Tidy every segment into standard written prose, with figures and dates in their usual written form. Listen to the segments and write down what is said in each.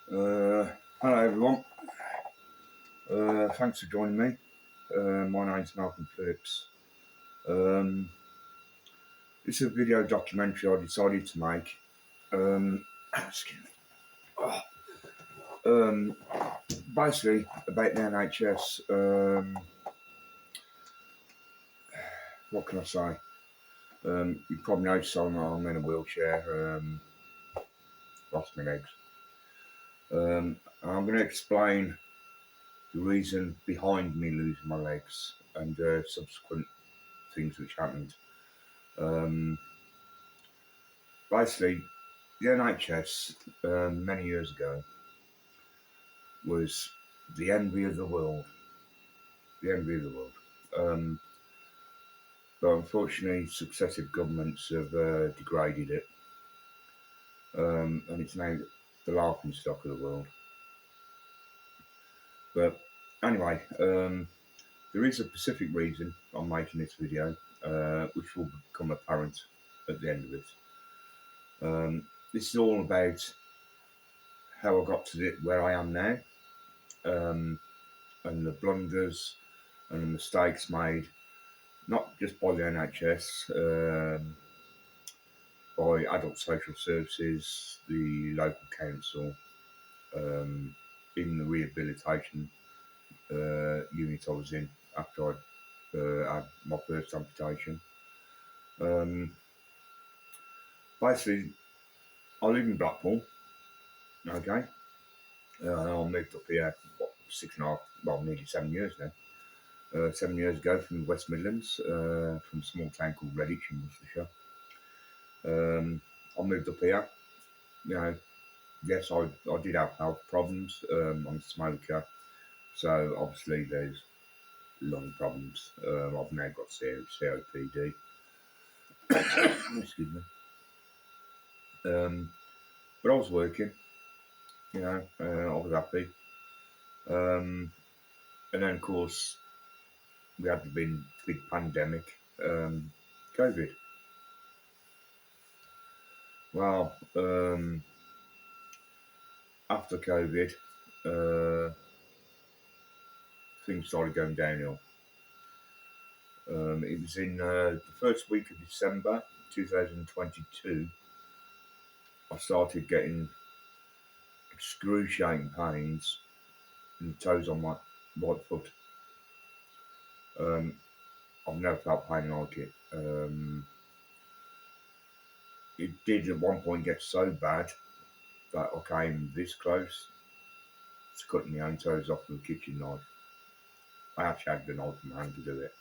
Hello everyone. Thanks for joining me. My name's Malcolm Phillips. Um, this is a video documentary I decided to make. Excuse me. Um, Basically about the NHS. What can I say? You probably noticed I'm in a wheelchair. Lost my legs. I'm going to explain the reason behind me losing my legs and subsequent things which happened. Basically, the NHS many years ago was the envy of the world. The envy of the world. Um, but unfortunately, successive governments have degraded it, and it's now the laughing stock of the world. But anyway, there is a specific reason I'm making this video, which will become apparent at the end of it. This is all about how I got to where I am now, and the blunders and the mistakes made, not just by the NHS, by adult social services, the local council, even the rehabilitation unit I was in after I had my first amputation. Basically, I live in Blackpool, okay? I moved up here, six and a half, well, nearly 7 years now. 7 years ago from the West Midlands, from a small town called Redditch in Worcestershire. I moved up here. You know, yes, I did have health problems. I'm a smoker, so obviously there's lung problems. I've now got COPD. Excuse me. But I was working. I was happy. And then, of course, we had the big pandemic, COVID. Well, after COVID, things started going downhill. It was in the first week of December 2022, I started getting excruciating pains in the toes on my right foot. I've never felt pain like it. It did at one point get so bad that I came this close to cutting my own toes off with a kitchen knife. I actually had the knife in my hand to do it.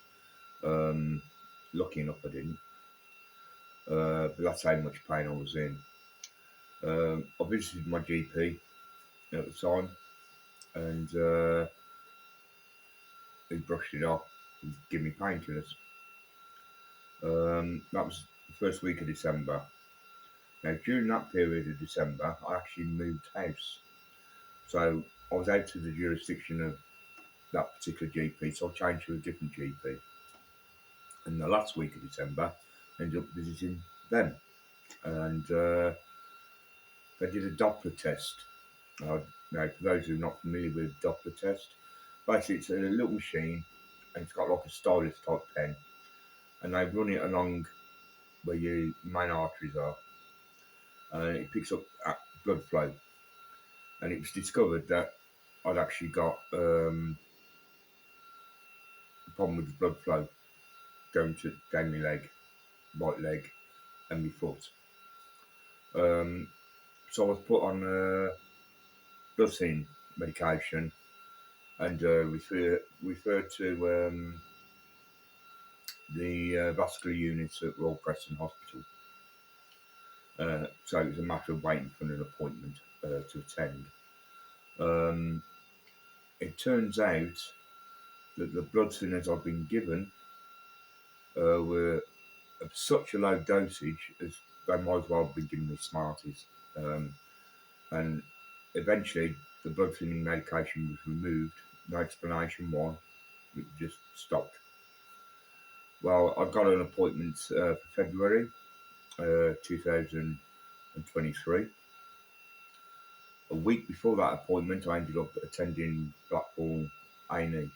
Lucky enough I didn't. But that's how much pain I was in. I visited my GP at the time, and he brushed it off and gave me painkillers. That was the first week of December. Now, during that period of December, I actually moved house. So I was out of the jurisdiction of that particular GP, so I changed to a different GP. And the last week of December, I ended up visiting them. And they did a Doppler test. Now, for those who are not familiar with a Doppler test, basically it's a little machine and it's got like a stylus type pen. And they run it along where your main arteries are. And it picks up blood flow. And it was discovered that I'd actually got a problem with the blood flow down my leg, right leg, and my foot. So I was put on blood thinning medication and referred to the vascular unit at Royal Preston Hospital. So it was a matter of waiting for an appointment to attend. It turns out that the blood thinners I've been given were of such a low dosage as they might as well have been giving me Smarties. And eventually the blood thinning medication was removed. No explanation why. It just stopped. Well, I got an appointment for February 2023. A week before that appointment, I ended up attending Blackpool A&E.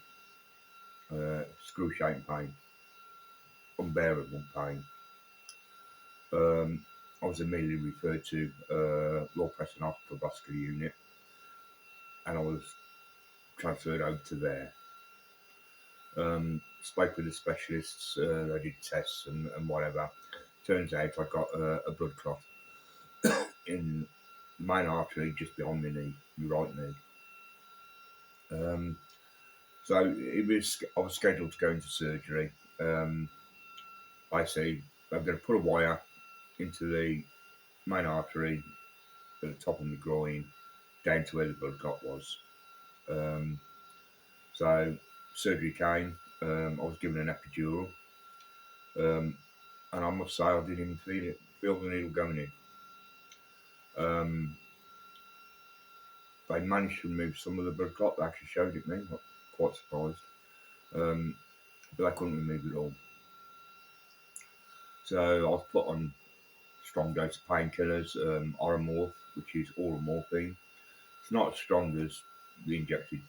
Excruciating pain, unbearable pain. I was immediately referred to Royal Preston Hospital Vascular Unit, and I was transferred over to there. Spoke with the specialists, they did tests and whatever. Turns out I got a blood clot in the main artery just behind my knee, my right knee. So I was scheduled to go into surgery. Basically, I'm going to put a wire into the main artery at the top of my groin, down to where the blood clot was. So surgery came. I was given an epidural, and I must say I didn't even feel the needle going in. They managed to remove some of the blood clot. They actually showed it me. I'm quite surprised, but they couldn't remove it all. So I was put on strong dose of painkillers, Oromorph, which is oral morphine. It's not as strong as the injected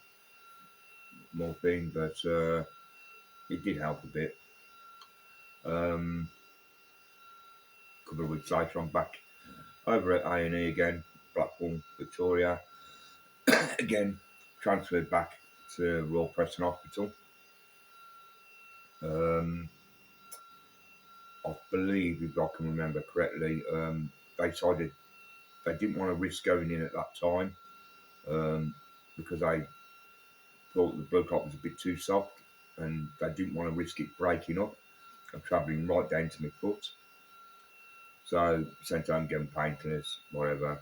morphine, but it did help a bit. A couple of weeks later, I'm back over at A&E again, Blackpool, Victoria. Again, transferred back to Royal Preston Hospital. I believe, if I can remember correctly, they decided they didn't want to risk going in at that time because they thought the blood clot was a bit too soft, and they didn't want to risk it breaking up and travelling right down to my foot. So sent home, given painkillers, whatever.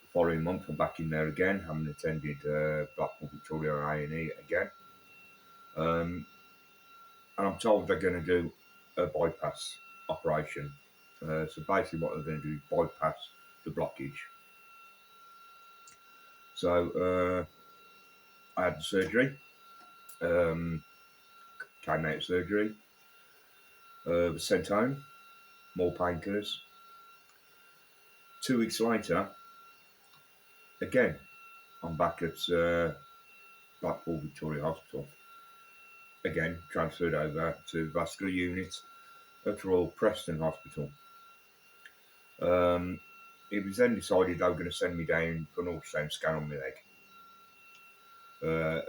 The following month, I'm back in there again, having attended Blackpool Victoria A&E again. And I'm told they're going to do a bypass operation. So basically what they're going to do is bypass the blockage. So I had the surgery, came out of surgery, was sent home, more painkillers. 2 weeks later, again, I'm back at Blackpool Victoria Hospital. Again, transferred over to vascular unit at Royal Preston Hospital. It was then decided they were going to send me down for an ultrasound scan on my leg.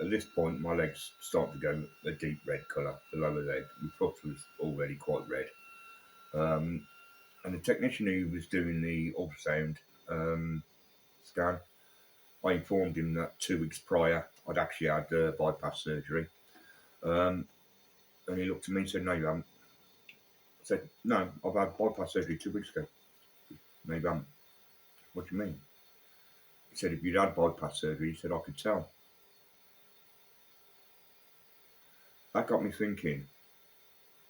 At this point, my legs started to go a deep red colour, the lower leg. My foot was already quite red. And the technician who was doing the ultrasound scan, I informed him that 2 weeks prior I'd actually had bypass surgery. And he looked at me and said, "No, you haven't." I said, "No, I've had bypass surgery 2 weeks ago." "No, you haven't." "What do you mean?" He said, "If you'd had bypass surgery," he said, "I could tell." That got me thinking,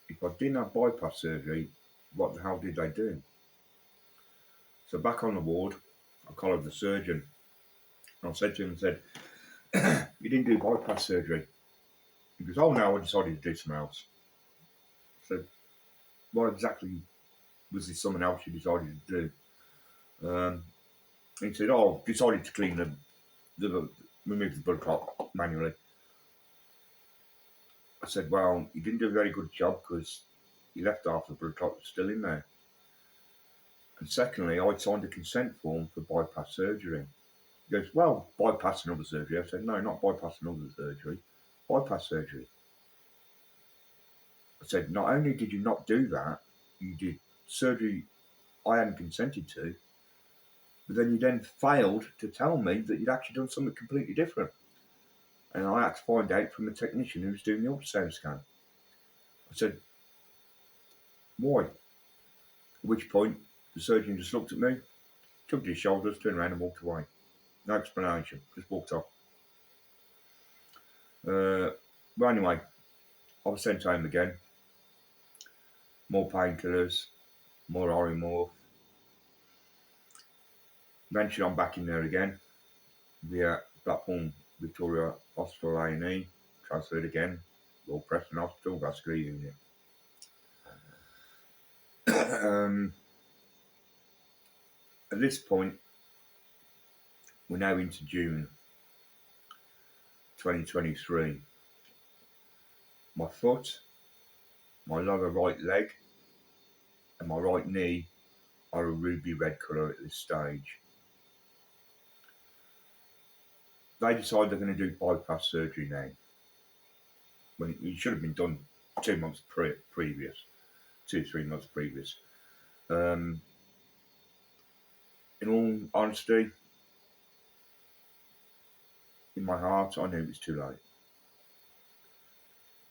if I didn't have bypass surgery, what the hell did they do? So back on the ward, I collared the surgeon. And I said to him, "You didn't do bypass surgery." He goes, "Oh no, I decided to do something else." I said, "What exactly was this something else you decided to do?" He said, "Oh, decided to clean remove the blood clot manually." I said, "Well, you didn't do a very good job because you left half the blood clot still in there. And secondly, I'd signed a consent form for bypass surgery." He goes, "Well, bypass another surgery." I said, "No, not bypass another surgery, bypass surgery." I said, "Not only did you not do that, you did surgery I hadn't consented to, but then you then failed to tell me that you'd actually done something completely different." And I had to find out from the technician who was doing the ultrasound scan. I said, "Why?" At which point, the surgeon just looked at me, tugged his shoulders, turned around and walked away. No explanation, just walked off. Well, anyway, I was sent home again. More painkillers, more Oromorph. Eventually, I'm back in there again via Blackpool Victoria Hospital A&E, transferred again, Royal Preston Hospital, vascular unit. At this point, we're now into June 2023. My foot, my lower right leg, and my right knee are a ruby red colour at this stage. They decide they're going to do bypass surgery now, when it should have been done 2 months previous, 2-3 months previous. In all honesty, in my heart, I knew it was too late.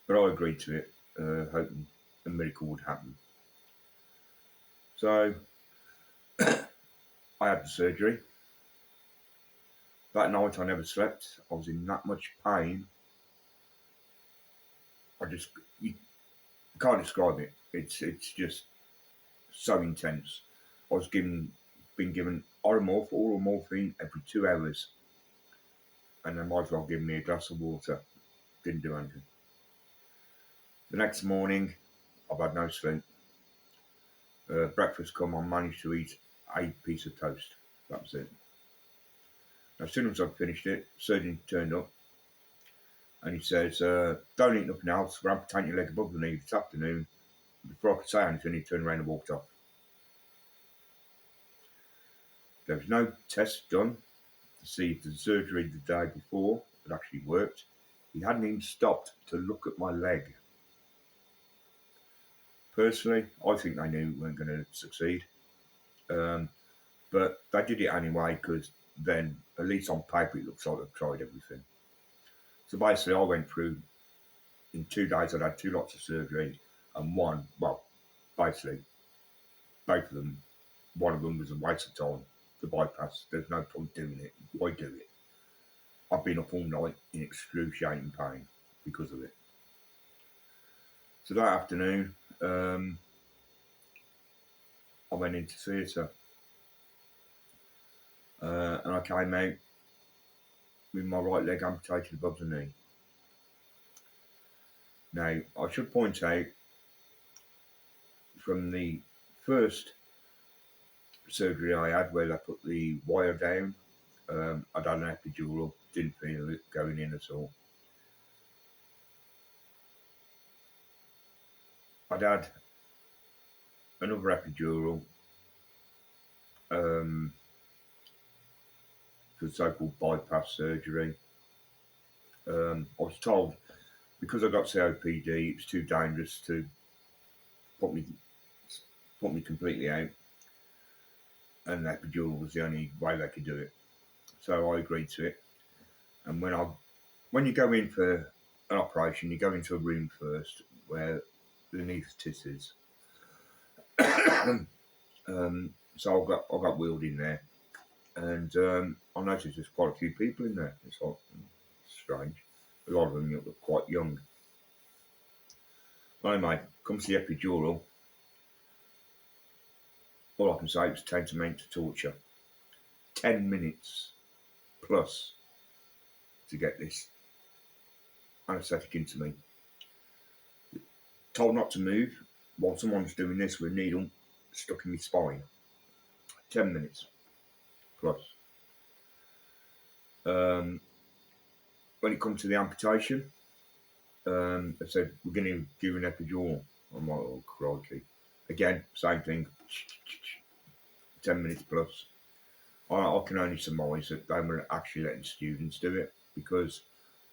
But I agreed to it, hoping a miracle would happen. So, I had the surgery. That night I never slept. I was in that much pain. You can't describe it. It's just so intense. I was been given oral morphine every 2 hours. And they might as well give me a glass of water. Didn't do anything. The next morning, I've had no sleep. Breakfast come, I managed to eat a piece of toast. That was it. As soon as I'd finished it, surgeon turned up and he says, don't eat nothing else, we're amputating your leg above the knee this afternoon. Before I could say anything, he turned around and walked off. There was no test done to see if the surgery the day before had actually worked. He hadn't even stopped to look at my leg. Personally, I think they knew we weren't going to succeed. But they did it anyway because then, at least on paper, it looks like they've tried everything. So basically, I went through, in 2 days, I'd had 2 lots of surgery, and basically, both of them, one of them was a waste of time, the bypass. There's no point doing it. Why do it? I've been up all night in excruciating pain because of it. So that afternoon, I went into theatre. And I came out with my right leg amputated above the knee. Now, I should point out, from the first surgery I had where they put the wire down, I'd had an epidural, didn't feel it going in at all. I'd had another epidural for so-called bypass surgery. I was told, because I got COPD, it was too dangerous to put me completely out, and the epidural was the only way they could do it. So I agreed to it. And when you go in for an operation, you go into a room first where the anaesthetist is. So I got wheeled in there, and I noticed there's quite a few people in there. It's like strange. A lot of them look quite young. Anyway, comes the epidural. All I can say was tantamount to torture. 10 minutes plus to get this anaesthetic into me. Told not to move while someone's doing this with a needle stuck in my spine. 10 minutes plus. When it comes to the amputation, they said, we're going to give an epidural. I'm like, oh, crikey. Again, same thing. 10 minutes plus. I can only surmise that they were actually letting students do it, because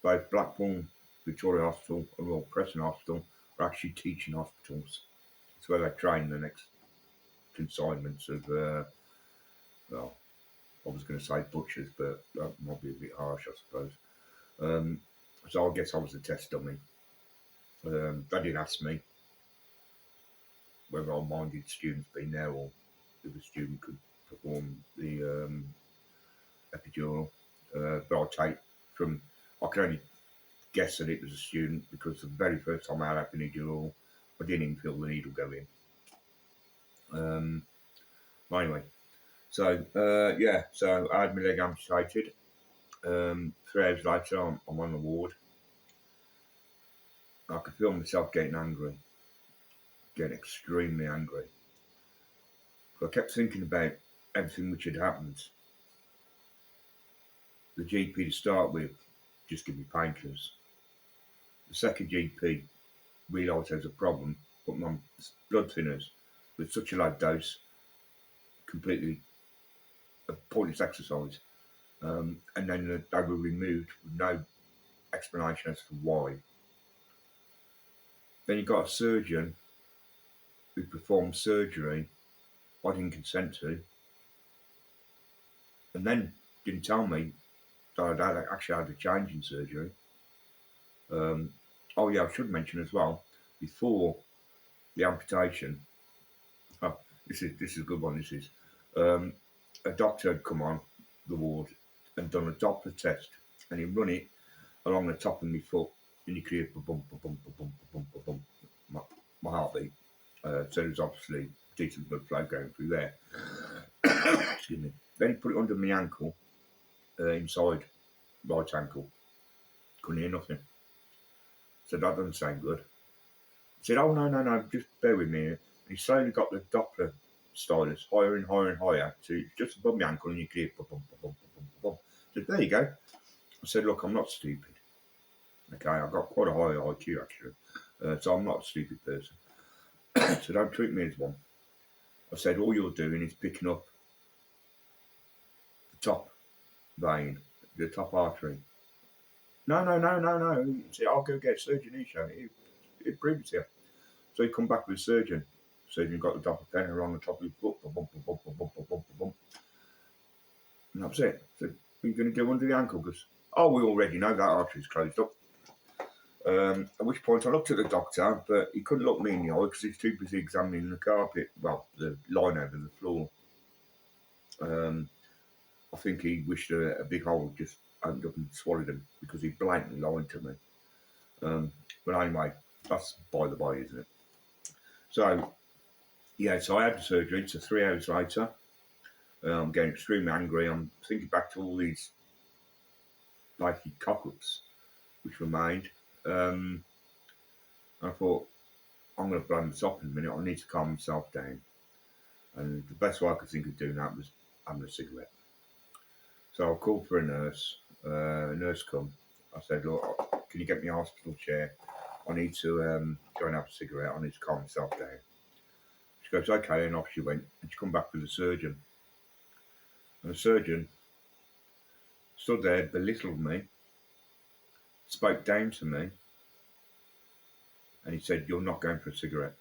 both Blackpool, Victoria Hospital and Royal Preston Hospital are actually teaching hospitals. It's where they train the next consignments of, well, I was going to say butchers, but that might be a bit harsh, I suppose. So I guess I was a test dummy. They didn't ask me whether I minded students being there or if a student could perform the epidural. But I can only guess that it was a student, because the very first time I had epidural, I didn't even feel the needle go in. Anyway, so so I had my leg amputated. 3 hours later, I'm on the ward. I could feel myself getting angry, getting extremely angry. I kept thinking about everything which had happened. The GP to start with just give me painkillers. The second GP realised there was a problem, put me on blood thinners with such a low dose, completely a pointless exercise. And then they were removed with no explanation as to why. Then you got a surgeon who performed surgery I didn't consent to, and then didn't tell me that I'd actually had a change in surgery. Oh yeah, I should mention as well, before the amputation. Oh, this is a good one. This is a doctor had come on the ward and done a Doppler test, and he run it along the top of my foot, and you could hear bump, bump, bump, bump, bump, my heartbeat. So there's obviously decent blood flow going through there. Excuse me. Then he put it under my ankle, inside right ankle. Couldn't hear nothing. So that doesn't sound good. He said, "Oh no, just bear with me." And he slowly got the Doppler stylus higher and higher and higher to just above my ankle, and you could hear bump, bump, bump, bump, bump. I said, "There you go." I said, "Look, I'm not stupid. Okay, I've got quite a high IQ actually, so I'm not a stupid person. So don't treat me as one." I said, "All you're doing is picking up the top vein, the top artery." No. He said, "I'll go get a surgeon. He proves it." So he come back with a surgeon. Surgeon got the Doppler pen around the top of his foot, and that was it. So, what are you going to do under the ankle? Because, oh, we already know that artery's closed up. At which point I looked at the doctor, but he couldn't look me in the eye because he's too busy examining the carpet, well, the line over the floor. I think he wished a big hole just opened up and swallowed him because he blatantly lied to me. But anyway, that's by the by, isn't it? So, yeah, so I had the surgery. So 3 hours later, I'm getting extremely angry. I'm thinking back to all these likely cock-ups which were made. I thought, I'm going to blow this up in a minute. I need to calm myself down. And the best way I could think of doing that was having a cigarette. So I called for a nurse. A nurse come. I said, "Look, can you get me a hospital chair? I need to go and have a cigarette. I need to calm myself down." She goes, "Okay," and off she went. And she come back with a surgeon. And the surgeon stood there, belittled me, spoke down to me, and he said, "You're not going for a cigarette."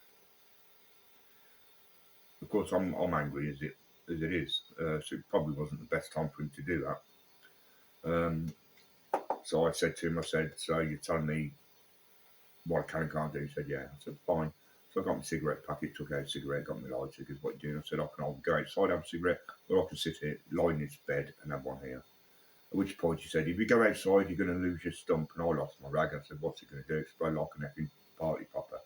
Of course, I'm angry as it is, so it probably wasn't the best time for him to do that. So I said to him, "So you're telling me what I can and can't do?" He said, "Yeah." I said, "Fine." So I got my cigarette packet, took out a cigarette, got my lighter, because what you doing? I said, "I can either go outside, have a cigarette, or I can sit here, lie in this bed and have one here." At which point he said, "If you go outside, you're going to lose your stump." And I lost my rag. I said, "What's it going to do? Explode like an effing party popper."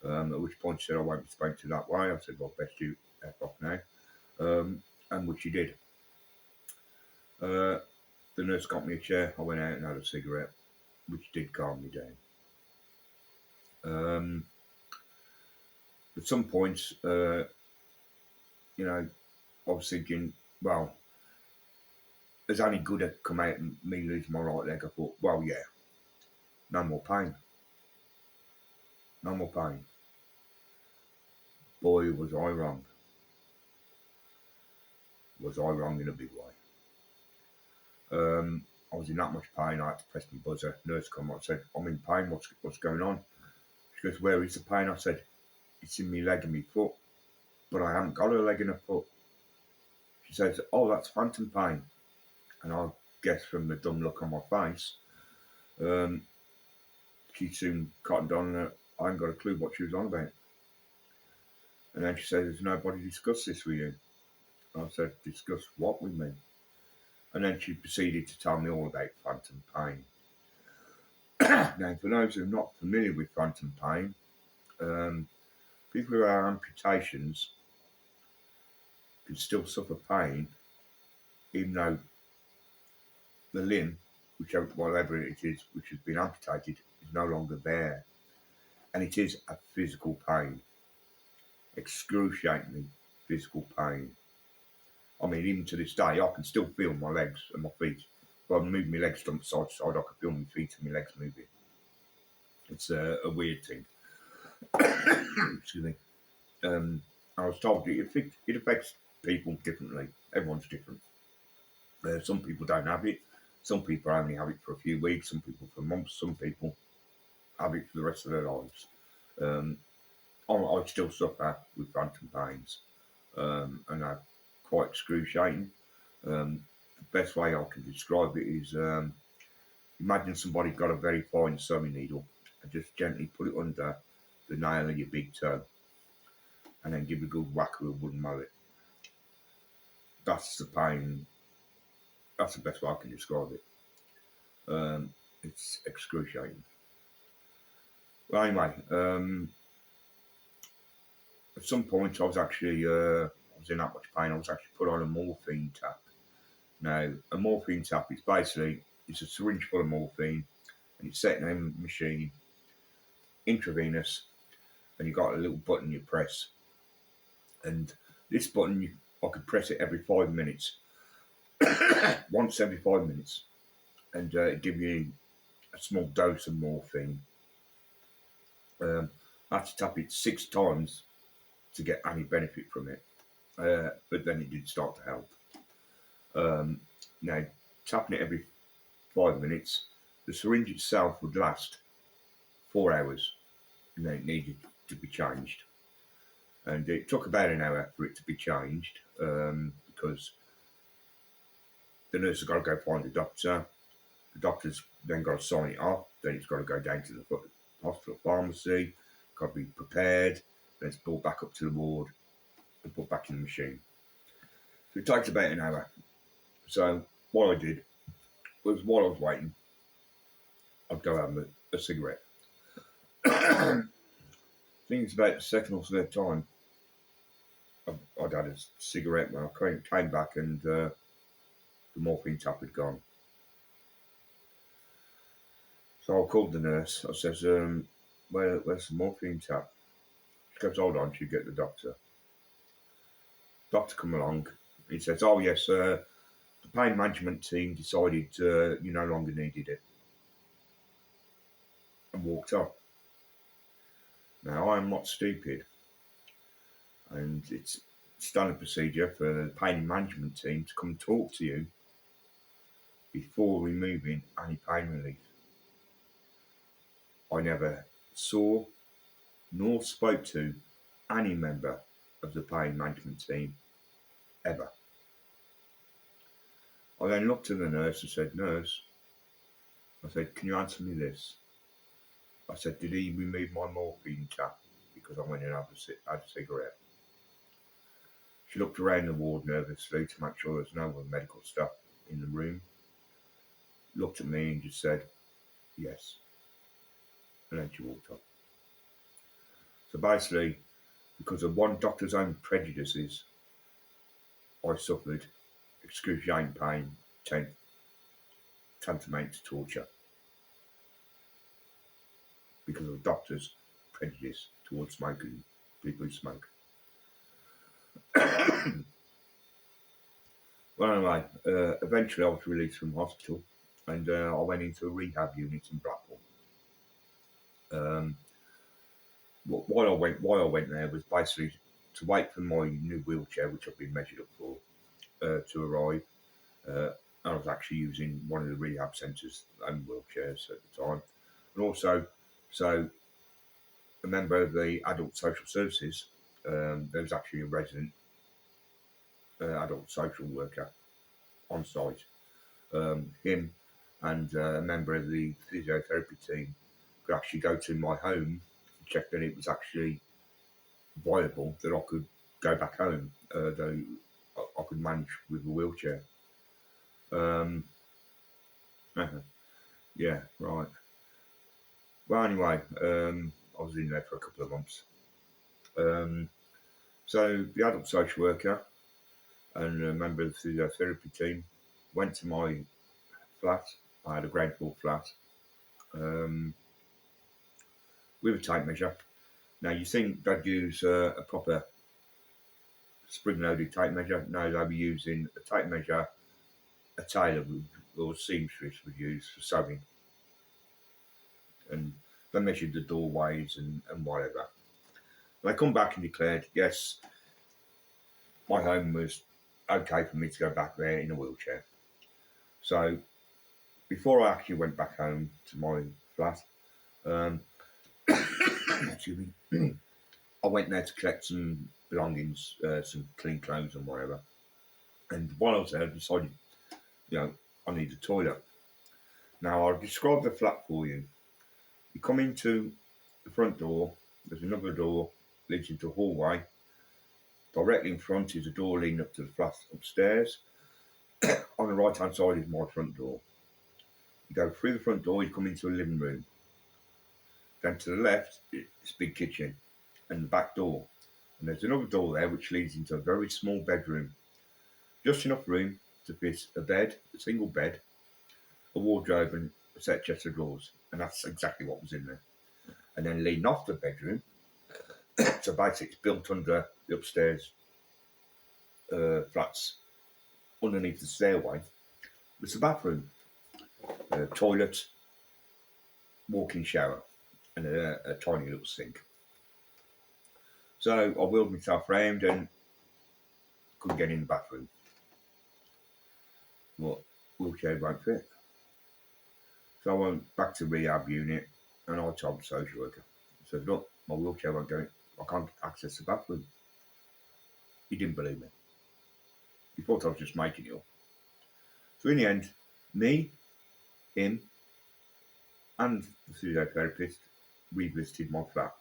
At which point she said, "I won't be spoken to that way." I said, "Well, best you F off now." And which he did. The nurse got me a chair. I went out and had a cigarette, which did calm me down. At some points, I was thinking, well, has any good come out and me losing my right leg? I thought, well, yeah, no more pain. No more pain. Boy, was I wrong. Was I wrong in a big way. I was in that much pain, I had to press my buzzer. Nurse come on, I said, "I'm in pain, what's going on?" She goes, "Where is the pain?" I said, "It's in my leg and my foot, but I haven't got a leg and a foot." She says, "Oh, that's phantom pain." And I guess from the dumb look on my face, she soon cottoned on that I ain't got a clue what she was on about. And then she said, "Has nobody discussed this with you?" I said, "Discuss what with me?" And then she proceeded to tell me all about phantom pain. Now, for those who are not familiar with phantom pain, people who have amputations can still suffer pain, even though the limb, whatever it is, which has been amputated, is no longer there. And it is a physical pain, excruciatingly physical pain. I mean, even to this day, I can still feel my legs and my feet if I move my legs from side to side, I can feel my feet and my legs moving. It's a weird thing. Excuse me. I was told it affects people differently. Everyone's different. Some people don't have it. Some people only have it for a few weeks. Some people for months. Some people have it for the rest of their lives. Um, I still suffer with phantom pains, and they're quite excruciating. The best way I can describe it is imagine somebody got a very fine sewing needle and just gently put it under the nail of your big toe and then give it a good whack with a wooden mallet. That's the pain. That's the best way I can describe it. It's excruciating. Well, anyway, at some point I was actually I was in that much pain. I was actually put on a morphine tap. Now, a morphine tap is basically it's a syringe full of morphine, and it's set in a machine, intravenous, and you got a little button you press, and this button I could press it every 5 minutes, once every 5 minutes, and it give you a small dose of morphine. I had to tap it 6 times to get any benefit from it, but then it did start to help. Now, tapping it every 5 minutes, the syringe itself would last 4 hours, and then it needed to be changed. And it took about an hour for it to be changed because the nurse has got to go find the doctor. The doctor's then got to sign it off. Then it's got to go down to the hospital pharmacy, got to be prepared. Then it's brought back up to the ward and put back in the machine. So it takes about an hour. So what I did was while I was waiting, I'd go have a cigarette. I think it's about the second or third time I'd had a cigarette when I came back and the morphine tap had gone. So I called the nurse. I says, where's the morphine tap? She goes, hold on, she'll get the doctor. Doctor come along. He says, oh yes, the pain management team decided you no longer needed it. And walked off. Now, I am not stupid. And it's standard procedure for the pain management team to come talk to you before removing any pain relief. I never saw nor spoke to any member of the pain management team ever. I then looked at the nurse and said, nurse, I said, can you answer me this? I said, did he remove my morphine tap because I went in and had a cigarette? She looked around the ward nervously to make sure there's no other medical staff in the room, looked at me and just said, yes. And then she walked off. So basically, because of one doctor's own prejudices, I suffered excruciating pain, tantamount to torture, because of doctors' prejudice towards smoking, people who smoke. Well, anyway, eventually I was released from hospital, and I went into a rehab unit in Blackpool. Why I went there was basically to wait for my new wheelchair, which I've been measured up for, to arrive. I was actually using one of the rehab centres' own wheelchairs at the time, and also, so a member of the adult social services, there was actually a resident adult social worker on site. Him and a member of the physiotherapy team could actually go to my home and check that it was actually viable, that I could go back home, though I could manage with a wheelchair. Yeah, right. Well, anyway, I was in there for a couple of months. So the adult social worker and a member of the physiotherapy team went to my flat. I had a ground floor flat with a tape measure. Now, you think they'd use a proper spring-loaded tape measure? No, they'd be using a tape measure, a tailor or seamstress would use for sewing. And they measured the doorways and whatever. They come back and declared, yes, my home was okay for me to go back there in a wheelchair. So before I actually went back home to my flat, excuse me, I went there to collect some belongings, some clean clothes and whatever. And while I was there, I decided, I need a toilet. Now, I'll describe the flat for you. You come into the front door, there's another door leads into a hallway. Directly in front is a door leading up to the flat upstairs. On the right hand side is my front door. You go through the front door, you come into a living room. Then to the left, it's a big kitchen and the back door. And there's another door there which leads into a very small bedroom. Just enough room to fit a bed, a single bed, a wardrobe and a set chest of drawers. And that's exactly what was in there. And then leading off the bedroom, so basically it's built under the upstairs flats, underneath the stairway, was the bathroom, toilet, walk-in shower, and a tiny little sink. So I wheeled myself round and couldn't get in the bathroom. Well, wheelchair won't fit. So I went back to rehab unit and I told the social worker. I said, look, my wheelchair won't go in. I can't access the bathroom. He didn't believe me. He thought I was just making it up. So in the end, me, him, and the physiotherapist revisited my flat.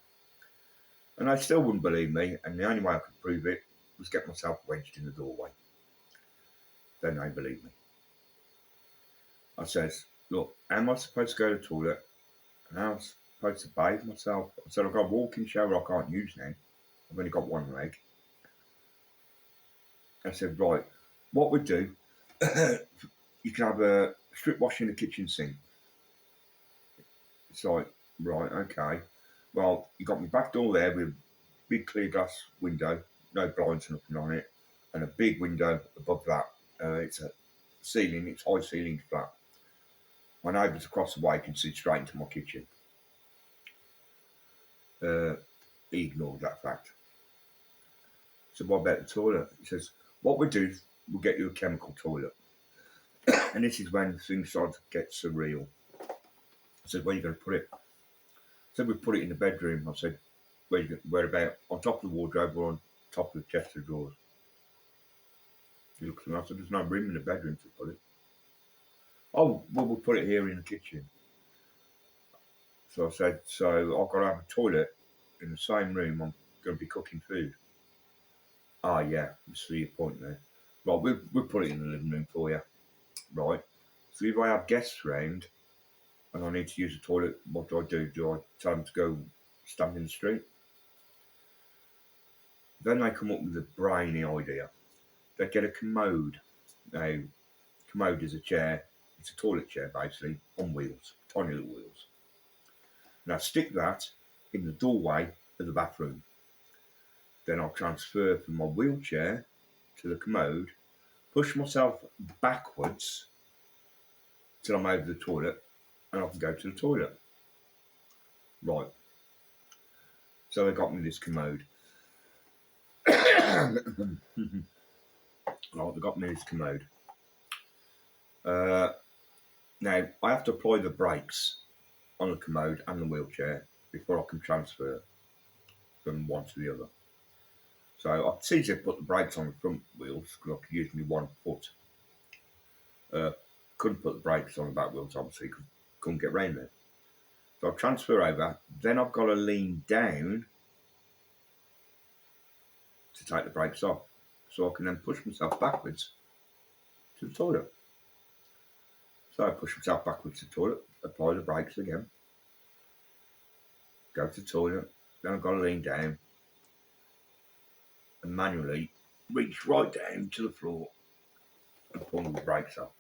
And they still wouldn't believe me, and the only way I could prove it was get myself wedged in the doorway. Then they believed me. I says, look, how am I supposed to go to the toilet? And how am I supposed to bathe myself? I said, I've got a walk-in shower I can't use now. I've only got one leg. I said, right, what we do, you can have a strip wash in the kitchen sink. It's like, right, okay. Well, you got my back door there with a big clear glass window, no blinds or nothing on it, and a big window above that. It's a ceiling, it's high ceilinged flat. My neighbours across the way can see straight into my kitchen. He ignored that fact. So what about the toilet? He says, what we'll do is we'll get you a chemical toilet. And this is when things start to get surreal. I said, where are you going to put it? I said, we put it in the bedroom. I said, where about? On top of the wardrobe or on top of the chest of drawers? He looked at me, I said, there's no room in the bedroom to put it. Oh, well, we'll put it here in the kitchen. So I said, so I've got to have a toilet in the same room I'm going to be cooking food. Ah, yeah, you see your point there. Right, we'll put it in the living room for you. Right. So if I have guests round and I need to use the toilet, what do I do? Do I tell them to go stand in the street? Then they come up with a brainy idea. They get a commode. Now, commode is a chair. It's a toilet chair, basically, on wheels, tiny little wheels. Now, stick that in the doorway of the bathroom. Then I'll transfer from my wheelchair to the commode, push myself backwards till I'm over the toilet, and I can go to the toilet. Right. So they got me this commode. Right, they got me this commode. Now, I have to apply the brakes on the commode and the wheelchair before I can transfer from one to the other. So it's easy to put the brakes on the front wheels because I could use my one foot. Couldn't put the brakes on the back wheels, obviously, because couldn't get round there. So I transfer over, then I've got to lean down to take the brakes off. So I can then push myself backwards to the toilet. So I push myself backwards to the toilet, apply the brakes again, go to the toilet, then I've got to lean down and manually reach right down to the floor and pull the brakes off.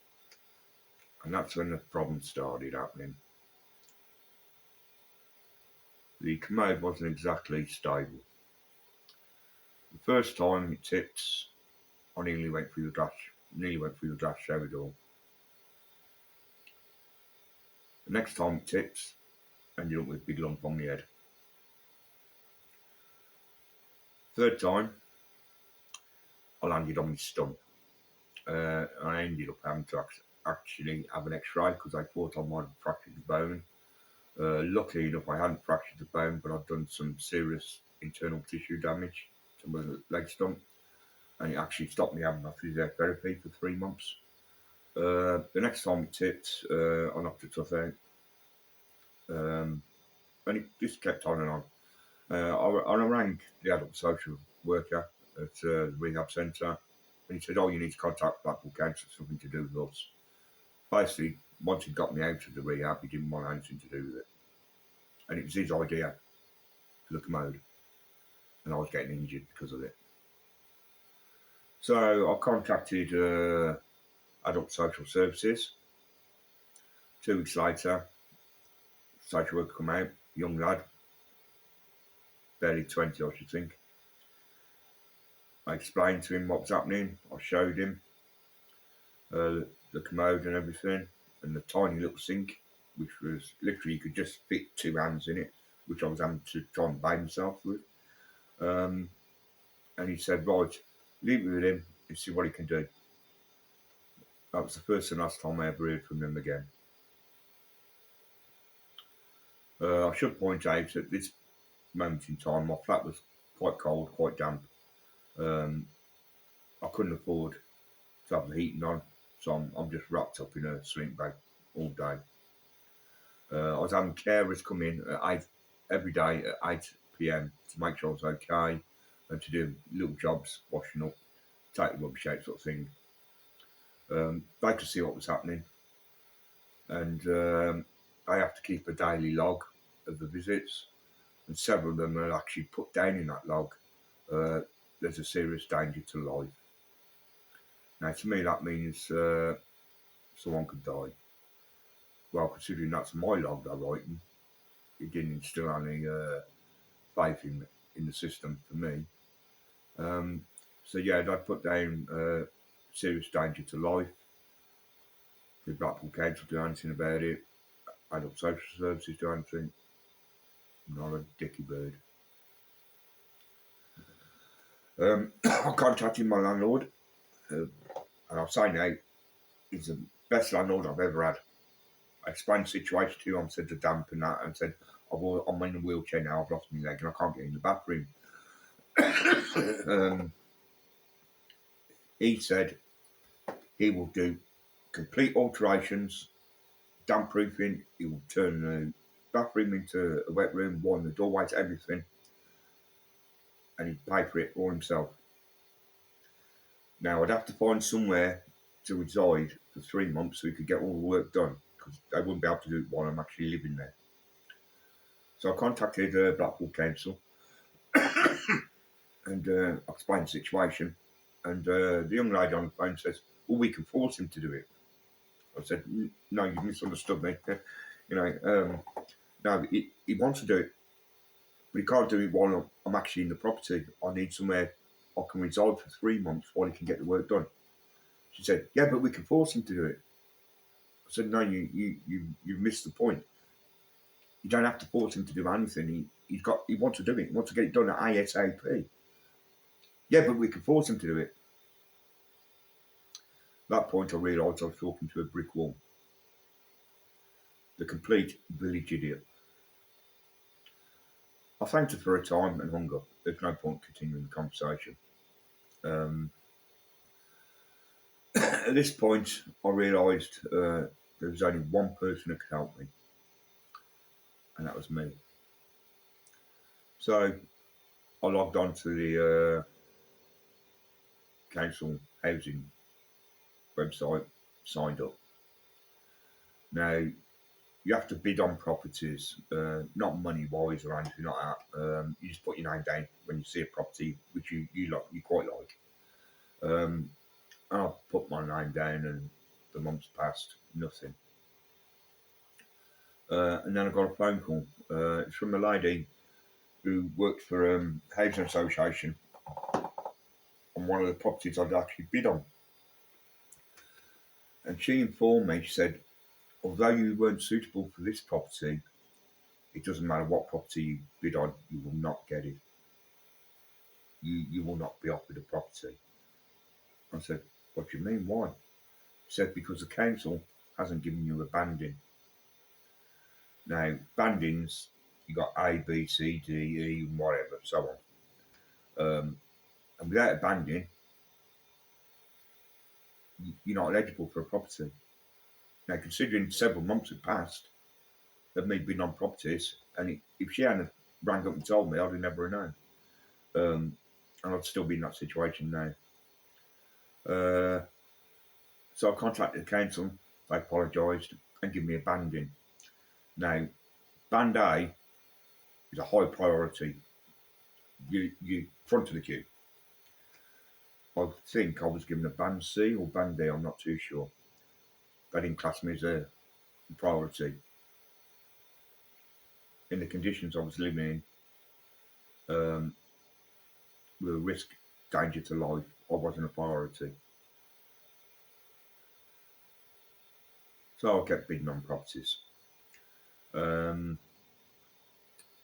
And that's when the problem started happening. The commode wasn't exactly stable. The first time it tipped, I nearly went through the glass shower door. Next time it tips, ended up with a big lump on my head. Third time, I landed on my stump. I ended up having to actually have an X-ray because I thought I might have fractured the bone. Luckily enough, I hadn't fractured the bone, but I'd done some serious internal tissue damage to my leg stump, and it actually stopped me having my physiotherapy for 3 months. The next time it tipped, I knocked a tooth out, and it just kept on and on. I rang the adult social worker at the rehab centre, and he said, "Oh, you need to contact Blackpool Council, it's something to do with us." Basically, once he got me out of the rehab, he didn't want anything to do with it. And it was his idea for the commode, and I was getting injured because of it. So I contacted Adult Social Services. 2 weeks later, social worker come out, young lad, barely 20 I should think. I explained to him what was happening, I showed him the commode and everything, and the tiny little sink, which was literally, you could just fit 2 hands in it, which I was having to try and bathe myself with. And he said, "Right, leave it with him and see what he can do." That was the first and last time I ever heard from him again. I should point out at this moment in time, my flat was quite cold, quite damp. I couldn't afford to have the heating on, so I'm just wrapped up in a sleeping bag all day. I was having carers come in at every day at 8 p.m. to make sure I was okay and to do little jobs, washing up, take the rubbish out, sort of thing. They could see what was happening, and I have to keep a daily log of the visits, and several of them are actually put down in that log. There's a serious danger to life. Now, to me, that means someone could die. Well, considering that's my log they're writing, it didn't instill any faith in the system for me. So yeah, they put down serious danger to life. The Blackpool Council do anything about it. Adult Social Services do anything. Not a dicky bird. I contacted my landlord, and I'll say now, he's the best landlord I've ever had. I explained the situation to him, said the damp and that, and said, I'm in a wheelchair now, I've lost my leg and I can't get in the bathroom. He said he will do complete alterations, damp proofing, he will turn the bathroom into a wet room, widen the doorways, everything, and he'd pay for it all himself. Now, I'd have to find somewhere to reside for 3 months so he could get all the work done, because I wouldn't be able to do it while I'm actually living there. So I contacted Blackpool Council and explained the situation, and the young lady on the phone says, "Well, we can force him to do it." I said, "No, you misunderstood me. No, he wants to do it, but he can't do it while I'm actually in the property. I need somewhere I can reside for 3 months while he can get the work done." She said, "Yeah, but we can force him to do it." I said, "No, you missed the point. You don't have to force him to do anything. He wants to do it. He wants to get it done at ASAP." "Yeah, but we can force him to do it." At that point, I realised I was talking to a brick wall. The complete village idiot. I thanked her for her time and hung up. There's no point continuing the conversation. At this point, I realised there was only one person who could help me, and that was me. So I logged on to the council housing website, signed up. Now, you have to bid on properties, not money-wise or anything like that. You just put your name down when you see a property which you quite like. And I put my name down, and the months passed, nothing. And then I got a phone call. It's from a lady who worked for a housing association on one of the properties I'd actually bid on. And she informed me, she said, although you weren't suitable for this property, it doesn't matter what property you bid on, you will not get it. You will not be offered a property. I said, what do you mean? Why? He said, because the council hasn't given you a banding. Now, bandings, you got A, B, C, D, E, and whatever, so on. And without a banding, you're not eligible for a property. Now, considering several months had passed of me being on properties, and if she hadn't rang up and told me, I'd have never known. And I'd still be in that situation now. So I contacted the council, they apologised and gave me a banding. Now, band A is a high priority. You front of the queue. I think I was given a band C or band D, I'm not too sure. They didn't class me as a priority. In the conditions I was living in, with a risk, danger to life, I wasn't a priority. So I kept bidding on properties. And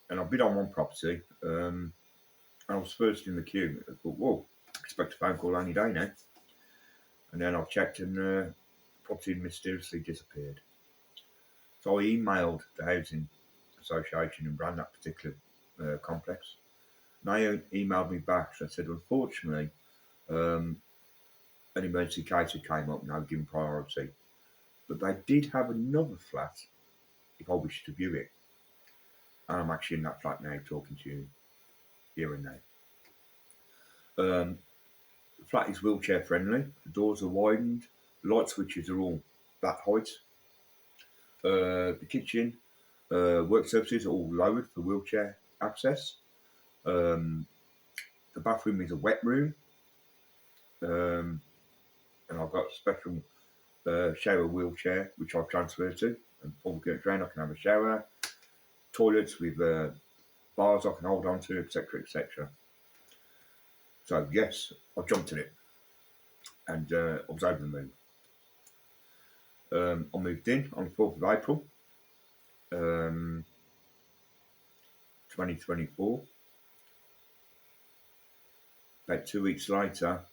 I bid on one property, and I was first in the queue. I thought, whoa, expect a phone call any day now. And then I checked and the property mysteriously disappeared. So I emailed the housing association and ran that particular complex. And they emailed me back. So I said, unfortunately, an emergency case had came up and I was given priority. But they did have another flat if I wished to view it. And I'm actually in that flat now talking to you here and now. The flat is wheelchair friendly. The doors are widened. The light switches are all that height. The kitchen, work surfaces are all lowered for wheelchair access. The bathroom is a wet room. And I've got a special shower wheelchair which I've transferred to. And before we get drained, I can have a shower. Toilets with bars I can hold on to, etc., etc. So yes, I jumped in it, and I was over the moon. I moved in on the 4th of April, 2024. About 2 weeks later,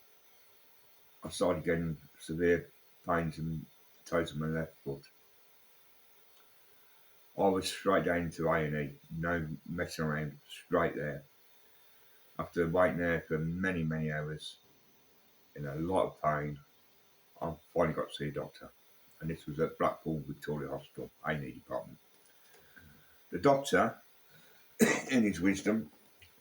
I started getting severe pains in the toes of my left foot. I was straight down into A&E, no messing around, straight there. After waiting there for many, many hours, in a lot of pain, I finally got to see a doctor. And this was at Blackpool Victoria Hospital, A&E department. The doctor, in his wisdom,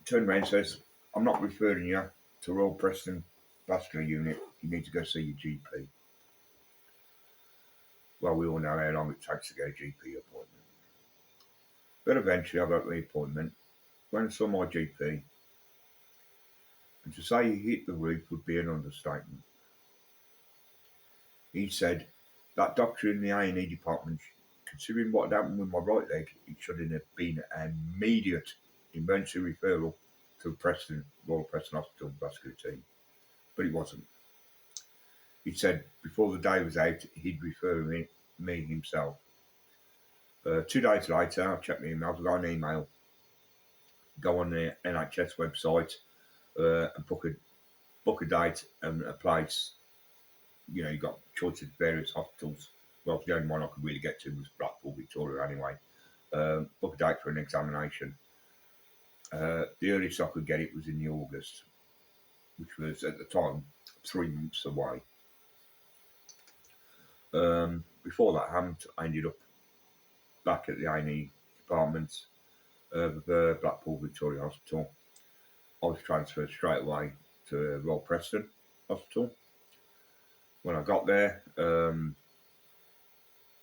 turned around and says, I'm not referring you to Royal Preston Vascular Unit, you need to go see your GP. Well, we all know how long it takes to get a GP appointment. But eventually I got the appointment, went and saw my GP, and to say he hit the roof would be an understatement. He said that doctor in the A&E department, considering what had happened with my right leg, it should have been an immediate emergency referral to Preston, Royal Preston Hospital vascular team. But it wasn't. He said before the day was out, he'd refer me himself. 2 days later, I checked my emails, I got an email. Go on the NHS website and book a date and a place. You know, you got choice of various hospitals. Well, the only one I could really get to was Blackpool Victoria anyway. Book a date for an examination. The earliest I could get it was in the August, which was at the time 3 months away. Before that happened, I ended up back at the A&E department of Blackpool Victoria Hospital. I was transferred straight away to Royal Preston Hospital. When I got there,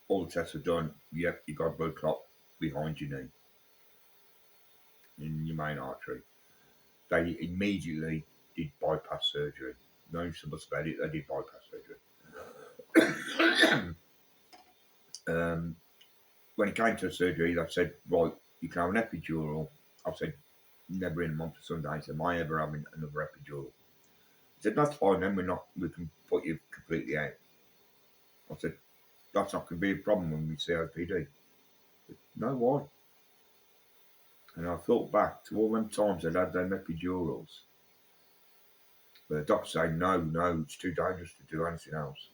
all the tests were done. Yep, you got a blood clot behind your knee, in your main artery. They immediately did bypass surgery. No ifs and buts about it, they did bypass surgery. When it came to the surgery, they said, right, you can have an epidural. I said, never in a month of Sundays am I ever having another epidural. He said, that's fine then, we can put you completely out. I said, that's not going to be a problem when we COPD. But no, why? And I thought back to all them times I'd had them epidurals. But the doctor saying, no, it's too dangerous to do anything else.